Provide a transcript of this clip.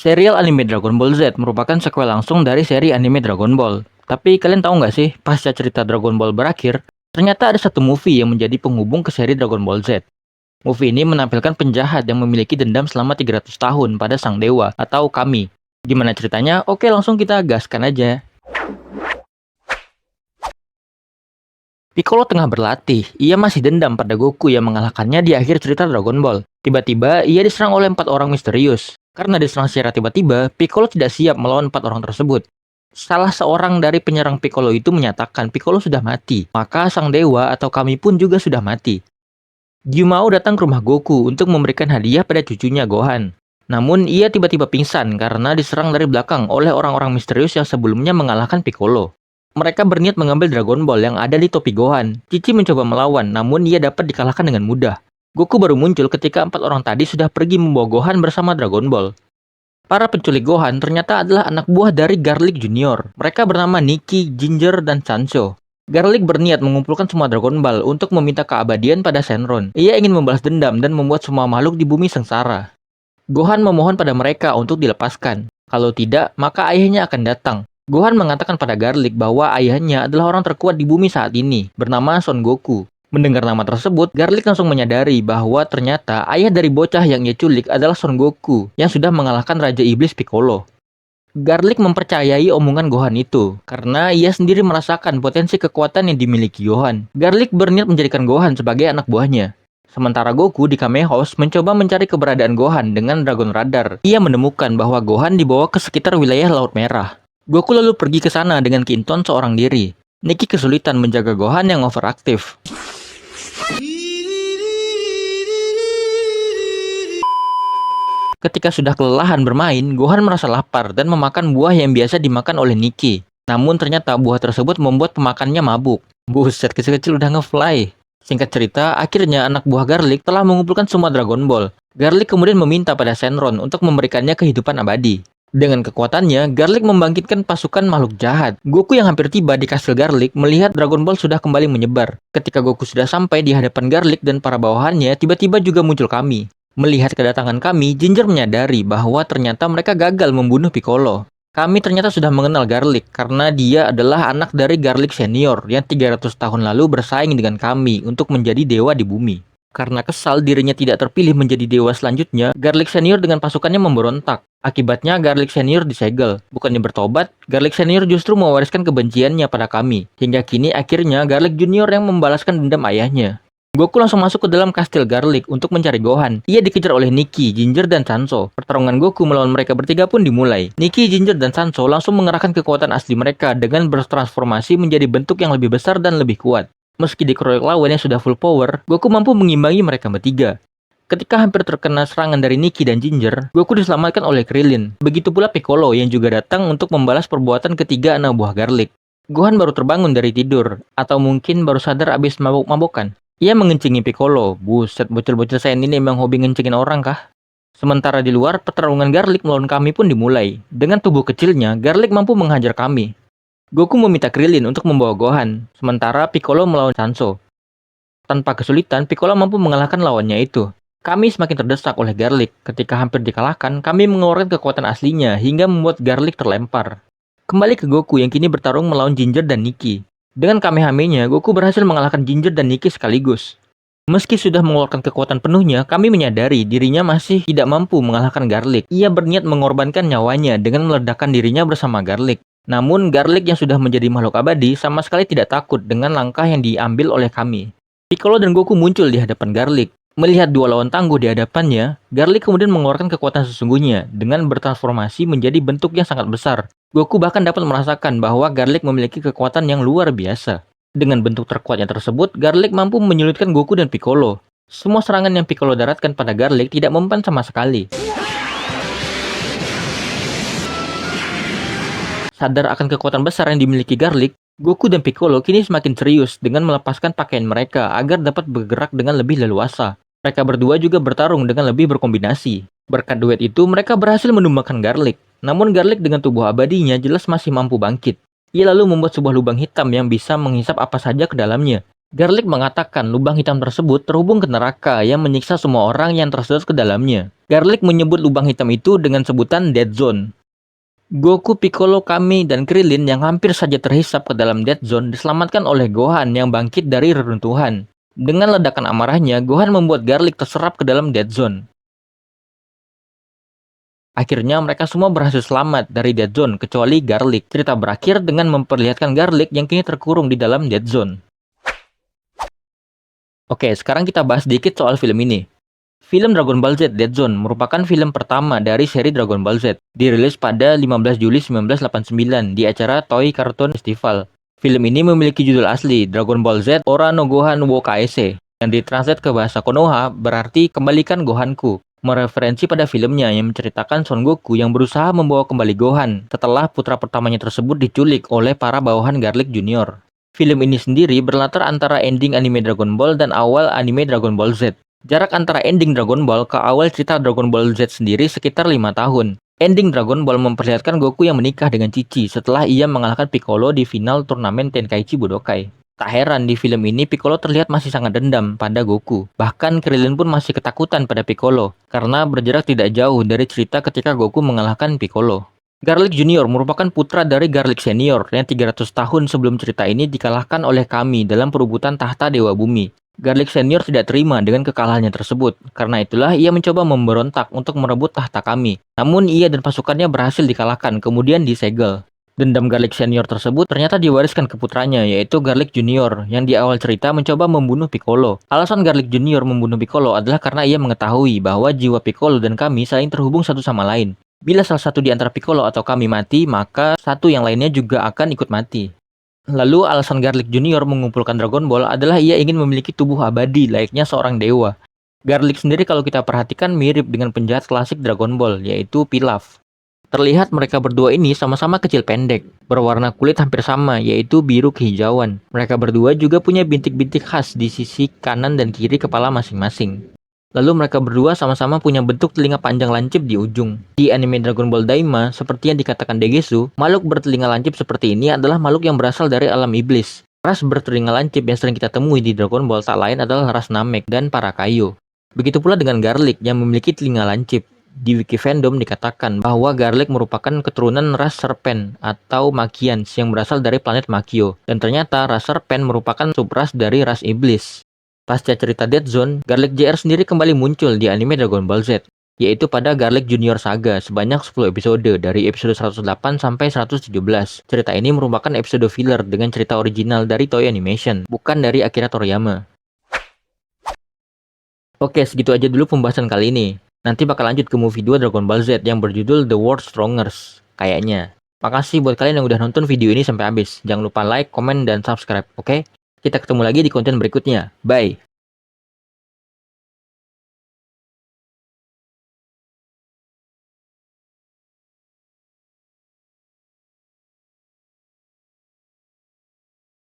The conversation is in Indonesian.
Serial anime Dragon Ball Z merupakan sequel langsung dari seri anime Dragon Ball. Tapi kalian tahu nggak sih, pasca cerita Dragon Ball berakhir, ternyata ada satu movie yang menjadi penghubung ke seri Dragon Ball Z. Movie ini menampilkan penjahat yang memiliki dendam selama 300 tahun pada sang dewa atau kami. Gimana ceritanya? Oke, langsung kita gaskan aja. Piccolo tengah berlatih, ia masih dendam pada Goku yang mengalahkannya di akhir cerita Dragon Ball. Tiba-tiba, ia diserang oleh 4 orang misterius. Karena diserang secara tiba-tiba, Piccolo tidak siap melawan 4 orang tersebut. Salah seorang dari penyerang Piccolo itu menyatakan Piccolo sudah mati, maka sang dewa atau kami pun juga sudah mati. Gyumao datang ke rumah Goku untuk memberikan hadiah pada cucunya Gohan. Namun, ia tiba-tiba pingsan karena diserang dari belakang oleh orang-orang misterius yang sebelumnya mengalahkan Piccolo. Mereka berniat mengambil Dragon Ball yang ada di topi Gohan. Cici mencoba melawan, namun ia dapat dikalahkan dengan mudah. Goku baru muncul ketika 4 orang tadi sudah pergi membawa Gohan bersama Dragon Ball. Para penculik Gohan ternyata adalah anak buah dari Garlic Junior. Mereka bernama Nikki, Ginger, dan Sancho. Garlic berniat mengumpulkan semua Dragon Ball untuk meminta keabadian pada Shenron. Ia ingin membalas dendam dan membuat semua makhluk di bumi sengsara. Gohan memohon pada mereka untuk dilepaskan. Kalau tidak, maka ayahnya akan datang. Gohan mengatakan pada Garlic bahwa ayahnya adalah orang terkuat di bumi saat ini, bernama Son Goku. Mendengar nama tersebut, Garlic langsung menyadari bahwa ternyata ayah dari bocah yang ia culik adalah Son Goku, yang sudah mengalahkan Raja Iblis Piccolo. Garlic mempercayai omongan Gohan itu, karena ia sendiri merasakan potensi kekuatan yang dimiliki Gohan. Garlic berniat menjadikan Gohan sebagai anak buahnya. Sementara Goku di Kame House mencoba mencari keberadaan Gohan dengan Dragon Radar. Ia menemukan bahwa Gohan dibawa ke sekitar wilayah Laut Merah. Goku lalu pergi ke sana dengan Kinton seorang diri. Nikki kesulitan menjaga Gohan yang overaktif. Ketika sudah kelelahan bermain, Gohan merasa lapar dan memakan buah yang biasa dimakan oleh Nikki. Namun ternyata buah tersebut membuat pemakannya mabuk. Buset, kecil-kecil udah ngefly. Singkat cerita, akhirnya anak buah Garlic telah mengumpulkan semua Dragon Ball. Garlic kemudian meminta pada Shenron untuk memberikannya kehidupan abadi. Dengan kekuatannya, Garlic membangkitkan pasukan makhluk jahat. Goku yang hampir tiba di kastil Garlic melihat Dragon Ball sudah kembali menyebar. Ketika Goku sudah sampai di hadapan Garlic dan para bawahannya, tiba-tiba juga muncul kami. Melihat kedatangan kami, Ginger menyadari bahwa ternyata mereka gagal membunuh Piccolo. Kami ternyata sudah mengenal Garlic karena dia adalah anak dari Garlic Senior yang 300 tahun lalu bersaing dengan kami untuk menjadi dewa di bumi. Karena kesal dirinya tidak terpilih menjadi dewa selanjutnya, Garlic Senior dengan pasukannya memberontak. Akibatnya Garlic Senior disegel. Bukannya bertobat, Garlic Senior justru mewariskan kebenciannya pada kami. Hingga kini akhirnya Garlic Junior yang membalaskan dendam ayahnya. Goku langsung masuk ke dalam kastil Garlic untuk mencari Gohan. Ia dikejar oleh Nikki, Ginger, dan Sancho. Pertarungan Goku melawan mereka bertiga pun dimulai. Nikki, Ginger, dan Sancho langsung mengerahkan kekuatan asli mereka dengan bertransformasi menjadi bentuk yang lebih besar dan lebih kuat. Meski dikeroyok lawan yang sudah full power, Goku mampu mengimbangi mereka bertiga. Ketika hampir terkena serangan dari Nikki dan Ginger, Goku diselamatkan oleh Krillin. Begitu pula Piccolo yang juga datang untuk membalas perbuatan ketiga anak buah Garlic. Gohan baru terbangun dari tidur, atau mungkin baru sadar abis mabok-mabokan. Ia mengencingi Piccolo. Buset, bocil-bocil saya ini emang hobi ngencingin orang kah? Sementara di luar, pertarungan Garlic melawan kami pun dimulai. Dengan tubuh kecilnya, Garlic mampu menghajar kami. Goku meminta Krillin untuk membawa Gohan, sementara Piccolo melawan Sancho. Tanpa kesulitan, Piccolo mampu mengalahkan lawannya itu. Kami semakin terdesak oleh Garlic. Ketika hampir dikalahkan, kami mengeluarkan kekuatan aslinya hingga membuat Garlic terlempar. Kembali ke Goku yang kini bertarung melawan Ginger dan Nikki. Dengan Kamehameha, Goku berhasil mengalahkan Ginger dan Nikki sekaligus. Meski sudah mengeluarkan kekuatan penuhnya, kami menyadari dirinya masih tidak mampu mengalahkan Garlic. Ia berniat mengorbankan nyawanya dengan meledakkan dirinya bersama Garlic. Namun, Garlic yang sudah menjadi makhluk abadi sama sekali tidak takut dengan langkah yang diambil oleh kami. Piccolo dan Goku muncul di hadapan Garlic. Melihat dua lawan tangguh di hadapannya, Garlic kemudian mengeluarkan kekuatan sesungguhnya dengan bertransformasi menjadi bentuk yang sangat besar. Goku bahkan dapat merasakan bahwa Garlic memiliki kekuatan yang luar biasa. Dengan bentuk terkuatnya tersebut, Garlic mampu menyulitkan Goku dan Piccolo. Semua serangan yang Piccolo daratkan pada Garlic tidak mempan sama sekali. Sadar akan kekuatan besar yang dimiliki Garlic, Goku dan Piccolo kini semakin serius dengan melepaskan pakaian mereka agar dapat bergerak dengan lebih leluasa. Mereka berdua juga bertarung dengan lebih berkombinasi. Berkat duet itu, mereka berhasil menumbangkan Garlic. Namun Garlic dengan tubuh abadinya jelas masih mampu bangkit. Ia lalu membuat sebuah lubang hitam yang bisa menghisap apa saja ke dalamnya. Garlic mengatakan lubang hitam tersebut terhubung ke neraka yang menyiksa semua orang yang tersedot ke dalamnya. Garlic menyebut lubang hitam itu dengan sebutan Dead Zone. Goku, Piccolo, Kami, dan Krillin yang hampir saja terhisap ke dalam Dead Zone diselamatkan oleh Gohan yang bangkit dari reruntuhan. Dengan ledakan amarahnya, Gohan membuat Garlic terserap ke dalam Dead Zone. Akhirnya mereka semua berhasil selamat dari Dead Zone kecuali Garlic. Cerita berakhir dengan memperlihatkan Garlic yang kini terkurung di dalam Dead Zone. Oke, sekarang kita bahas sedikit soal film ini. Film Dragon Ball Z Dead Zone merupakan film pertama dari seri Dragon Ball Z, dirilis pada 15 Juli 1989 di acara Toei Cartoon Festival. Film ini memiliki judul asli Dragon Ball Z Ora no Gohan wo Kaese, yang ditranslate ke bahasa Konoha berarti kembalikan Gohanku, mereferensi pada filmnya yang menceritakan Son Goku yang berusaha membawa kembali Gohan setelah putra pertamanya tersebut diculik oleh para bawahan Garlic Junior. Film ini sendiri berlatar antara ending anime Dragon Ball dan awal anime Dragon Ball Z. Jarak antara ending Dragon Ball ke awal cerita Dragon Ball Z sendiri sekitar 5 tahun. Ending Dragon Ball memperlihatkan Goku yang menikah dengan Cici setelah ia mengalahkan Piccolo di final turnamen Tenkaichi Budokai. Tak heran di film ini Piccolo terlihat masih sangat dendam pada Goku. Bahkan Krillin pun masih ketakutan pada Piccolo, karena berjarak tidak jauh dari cerita ketika Goku mengalahkan Piccolo. Garlic Junior merupakan putra dari Garlic Senior yang 300 tahun sebelum cerita ini dikalahkan oleh Kami dalam perebutan tahta Dewa Bumi. Garlic Senior tidak terima dengan kekalahannya tersebut, karena itulah ia mencoba memberontak untuk merebut tahta Kami. Namun ia dan pasukannya berhasil dikalahkan, kemudian disegel. Dendam Garlic Senior tersebut ternyata diwariskan ke putranya, yaitu Garlic Junior, yang di awal cerita mencoba membunuh Piccolo. Alasan Garlic Junior membunuh Piccolo adalah karena ia mengetahui bahwa jiwa Piccolo dan Kami saling terhubung satu sama lain. Bila salah satu di antara Piccolo atau Kami mati, maka satu yang lainnya juga akan ikut mati. Lalu alasan Garlic Junior mengumpulkan Dragon Ball adalah ia ingin memiliki tubuh abadi layaknya seorang dewa. Garlic sendiri kalau kita perhatikan mirip dengan penjahat klasik Dragon Ball, yaitu Pilaf. Terlihat mereka berdua ini sama-sama kecil pendek, berwarna kulit hampir sama, yaitu biru kehijauan. Mereka berdua juga punya bintik-bintik khas di sisi kanan dan kiri kepala masing-masing. Lalu mereka berdua sama-sama punya bentuk telinga panjang lancip di ujung. Di anime Dragon Ball Daima, seperti yang dikatakan Degesu, makhluk bertelinga lancip seperti ini adalah makhluk yang berasal dari alam iblis. Ras bertelinga lancip yang sering kita temui di Dragon Ball tak lain adalah ras Namek dan para Kaio. Begitu pula dengan Garlic yang memiliki telinga lancip. Di wiki fandom dikatakan bahwa Garlic merupakan keturunan ras Serpent atau Makians yang berasal dari planet Makio. Dan ternyata ras Serpent merupakan subras dari ras iblis. Pasca cerita Dead Zone, Garlic JR sendiri kembali muncul di anime Dragon Ball Z, yaitu pada Garlic Junior Saga sebanyak 10 episode dari episode 108 sampai 117. Cerita ini merupakan episode filler dengan cerita original dari Toei Animation, bukan dari Akira Toriyama. Oke, segitu aja dulu pembahasan kali ini. Nanti bakal lanjut ke movie 2 Dragon Ball Z yang berjudul The World Strongest, kayaknya. Makasih buat kalian yang udah nonton video ini sampai habis. Jangan lupa like, komen, dan subscribe, oke? Kita ketemu lagi di konten berikutnya. Bye!